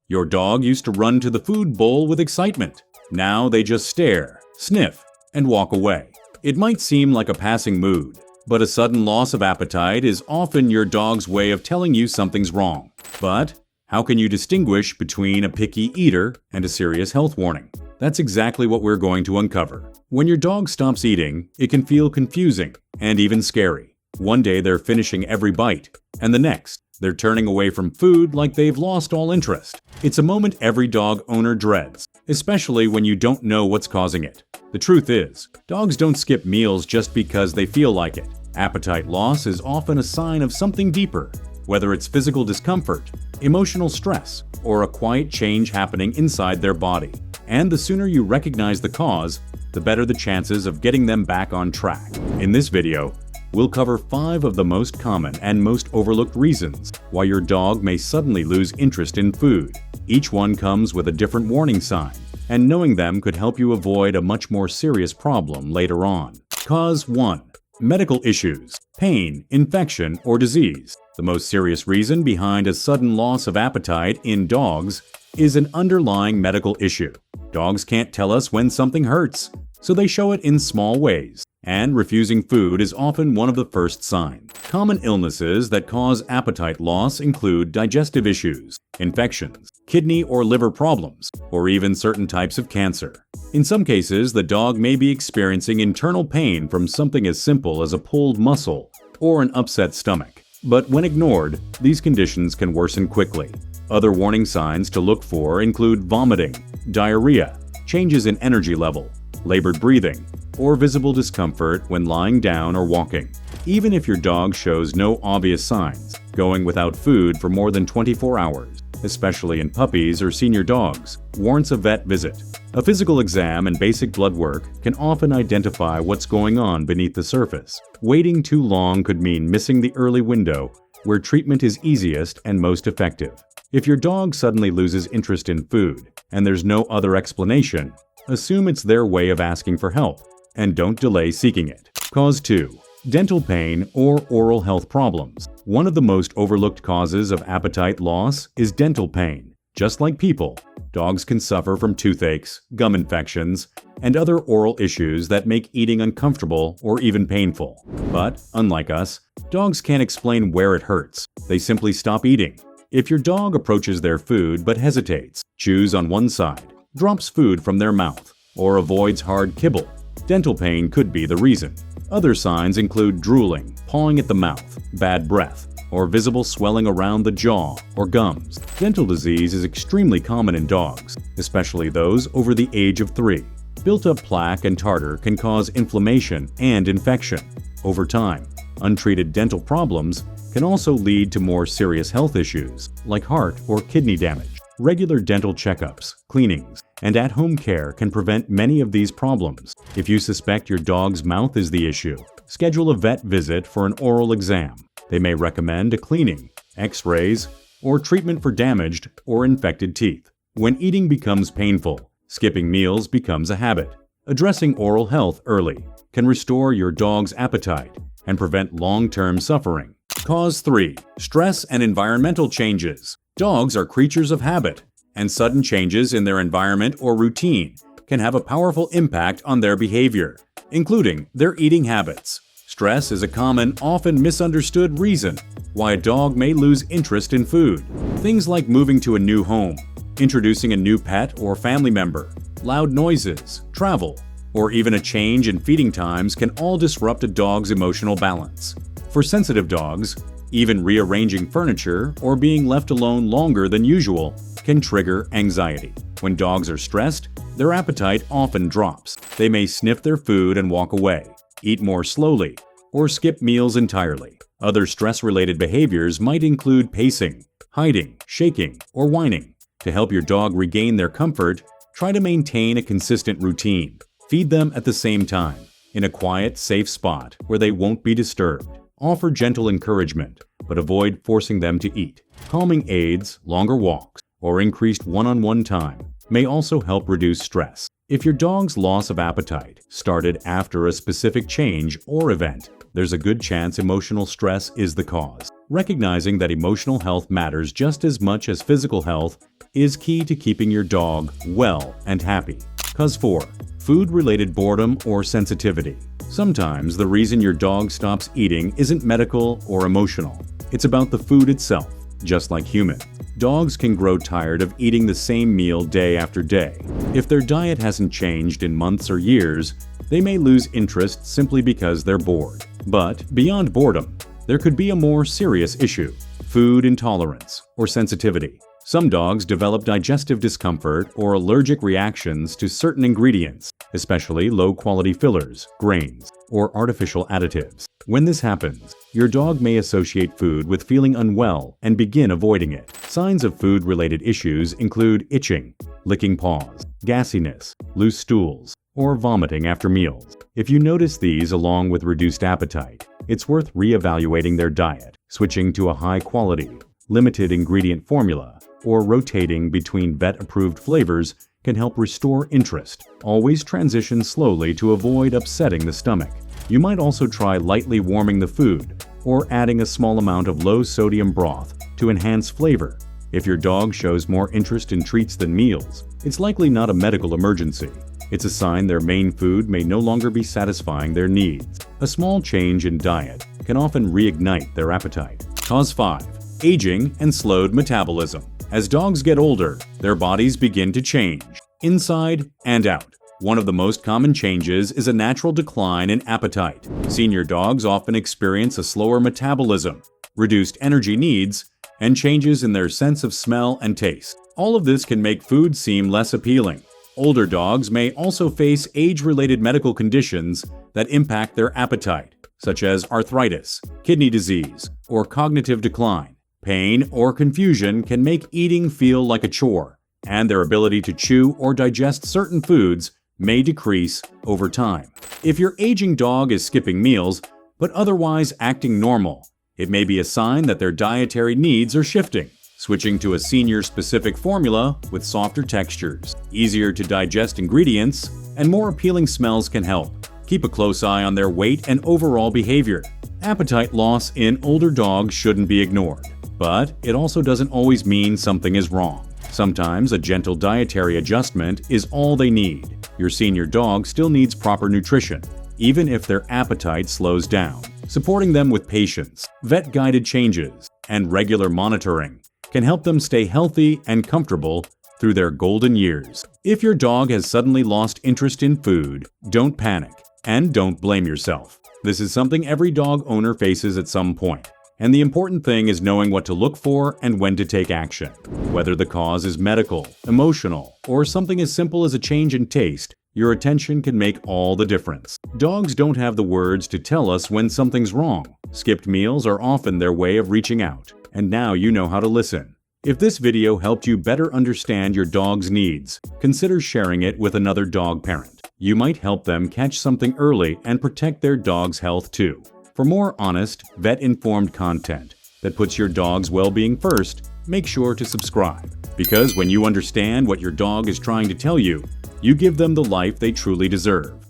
Your dog used to run to the food bowl with excitement. Now they just stare, sniff, and walk away. It might seem like a passing mood, but a sudden loss of appetite is often your dog's way of telling you something's wrong. But how can you distinguish between a picky eater and a serious health warning? That's exactly what we're going to uncover. When your dog stops eating, it can feel confusing and even scary. One day they're finishing every bite, and the next, they're turning away from food like they've lost all interest. It's a moment every dog owner dreads, especially when you don't know what's causing it. The truth is, dogs don't skip meals just because they feel like it. Appetite loss is often a sign of something deeper, whether it's physical discomfort, emotional stress, or a quiet change happening inside their body. And the sooner you recognize the cause, the better the chances of getting them back on track. In this video, we'll cover 5 of the most common and most overlooked reasons why your dog may suddenly lose interest in food. Each one comes with a different warning sign, and knowing them could help you avoid a much more serious problem later on. Cause 1. Medical issues, pain, infection, or disease. The most serious reason behind a sudden loss of appetite in dogs is an underlying medical issue. Dogs can't tell us when something hurts, so they show it in small ways, and refusing food is often one of the first signs. Common illnesses that cause appetite loss include digestive issues, infections, kidney or liver problems, or even certain types of cancer. In some cases, the dog may be experiencing internal pain from something as simple as a pulled muscle or an upset stomach. But when ignored, these conditions can worsen quickly. Other warning signs to look for include vomiting, diarrhea, changes in energy level, labored breathing, or visible discomfort when lying down or walking. Even if your dog shows no obvious signs, going without food for more than 24 hours, especially in puppies or senior dogs, warrants a vet visit. A physical exam and basic blood work can often identify what's going on beneath the surface. Waiting too long could mean missing the early window where treatment is easiest and most effective. If your dog suddenly loses interest in food and there's no other explanation, assume it's their way of asking for help, and don't delay seeking it. Cause 2. Dental pain or oral health problems. One of the most overlooked causes of appetite loss is dental pain. Just like people, dogs can suffer from toothaches, gum infections, and other oral issues that make eating uncomfortable or even painful. But, unlike us, dogs can't explain where it hurts. They simply stop eating. If your dog approaches their food but hesitates, chews on one side, drops food from their mouth, or avoids hard kibble, dental pain could be the reason. Other signs include drooling, pawing at the mouth, bad breath, or visible swelling around the jaw or gums. Dental disease is extremely common in dogs, especially those over the age of 3. Built-up plaque and tartar can cause inflammation and infection. Over time, untreated dental problems can also lead to more serious health issues like heart or kidney damage. Regular dental checkups, cleanings, and at-home care can prevent many of these problems. If you suspect your dog's mouth is the issue, schedule a vet visit for an oral exam. They may recommend a cleaning, x-rays, or treatment for damaged or infected teeth. When eating becomes painful, skipping meals becomes a habit. Addressing oral health early can restore your dog's appetite and prevent long-term suffering. Cause 3. Stress and environmental changes. Dogs are creatures of habit, and sudden changes in their environment or routine can have a powerful impact on their behavior, including their eating habits. Stress is a common, often misunderstood reason why a dog may lose interest in food. Things like moving to a new home, introducing a new pet or family member, loud noises, travel, or even a change in feeding times can all disrupt a dog's emotional balance. For sensitive dogs, even rearranging furniture or being left alone longer than usual can trigger anxiety. When dogs are stressed, their appetite often drops. They may sniff their food and walk away, eat more slowly, or skip meals entirely. Other stress-related behaviors might include pacing, hiding, shaking, or whining. To help your dog regain their comfort, try to maintain a consistent routine. Feed them at the same time, in a quiet, safe spot where they won't be disturbed. Offer gentle encouragement, but avoid forcing them to eat. Calming aids, longer walks, or increased one-on-one time may also help reduce stress. If your dog's loss of appetite started after a specific change or event, there's a good chance emotional stress is the cause. Recognizing that emotional health matters just as much as physical health is key to keeping your dog well and happy. Cause 4. Food-related boredom or sensitivity. Sometimes the reason your dog stops eating isn't medical or emotional. It's about the food itself. Just like humans, dogs can grow tired of eating the same meal day after day. If their diet hasn't changed in months or years, they may lose interest simply because they're bored. But beyond boredom, there could be a more serious issue: food intolerance or sensitivity. Some dogs develop digestive discomfort or allergic reactions to certain ingredients, especially low-quality fillers, grains, or artificial additives. When this happens, your dog may associate food with feeling unwell and begin avoiding it. Signs of food-related issues include itching, licking paws, gassiness, loose stools, or vomiting after meals. If you notice these along with reduced appetite, it's worth reevaluating their diet, switching to a high-quality, limited ingredient formula, or rotating between vet-approved flavors can help restore interest. Always transition slowly to avoid upsetting the stomach. You might also try lightly warming the food or adding a small amount of low-sodium broth to enhance flavor. If your dog shows more interest in treats than meals, it's likely not a medical emergency. It's a sign their main food may no longer be satisfying their needs. A small change in diet can often reignite their appetite. Cause 5. Aging and slowed metabolism. As dogs get older, their bodies begin to change, inside and out. One of the most common changes is a natural decline in appetite. Senior dogs often experience a slower metabolism, reduced energy needs, and changes in their sense of smell and taste. All of this can make food seem less appealing. Older dogs may also face age-related medical conditions that impact their appetite, such as arthritis, kidney disease, or cognitive decline. Pain or confusion can make eating feel like a chore, and their ability to chew or digest certain foods may decrease over time. If your aging dog is skipping meals, but otherwise acting normal, it may be a sign that their dietary needs are shifting. Switching to a senior-specific formula with softer textures, easier to digest ingredients, and more appealing smells can help. Keep a close eye on their weight and overall behavior. Appetite loss in older dogs shouldn't be ignored, but it also doesn't always mean something is wrong. Sometimes a gentle dietary adjustment is all they need. Your senior dog still needs proper nutrition, even if their appetite slows down. Supporting them with patience, vet-guided changes, and regular monitoring can help them stay healthy and comfortable through their golden years. If your dog has suddenly lost interest in food, don't panic and don't blame yourself. This is something every dog owner faces at some point. And the important thing is knowing what to look for and when to take action. Whether the cause is medical, emotional, or something as simple as a change in taste, your attention can make all the difference. Dogs don't have the words to tell us when something's wrong. Skipped meals are often their way of reaching out, and now you know how to listen. If this video helped you better understand your dog's needs, consider sharing it with another dog parent. You might help them catch something early and protect their dog's health too. For more honest, vet-informed content that puts your dog's well-being first, make sure to subscribe. Because when you understand what your dog is trying to tell you, you give them the life they truly deserve.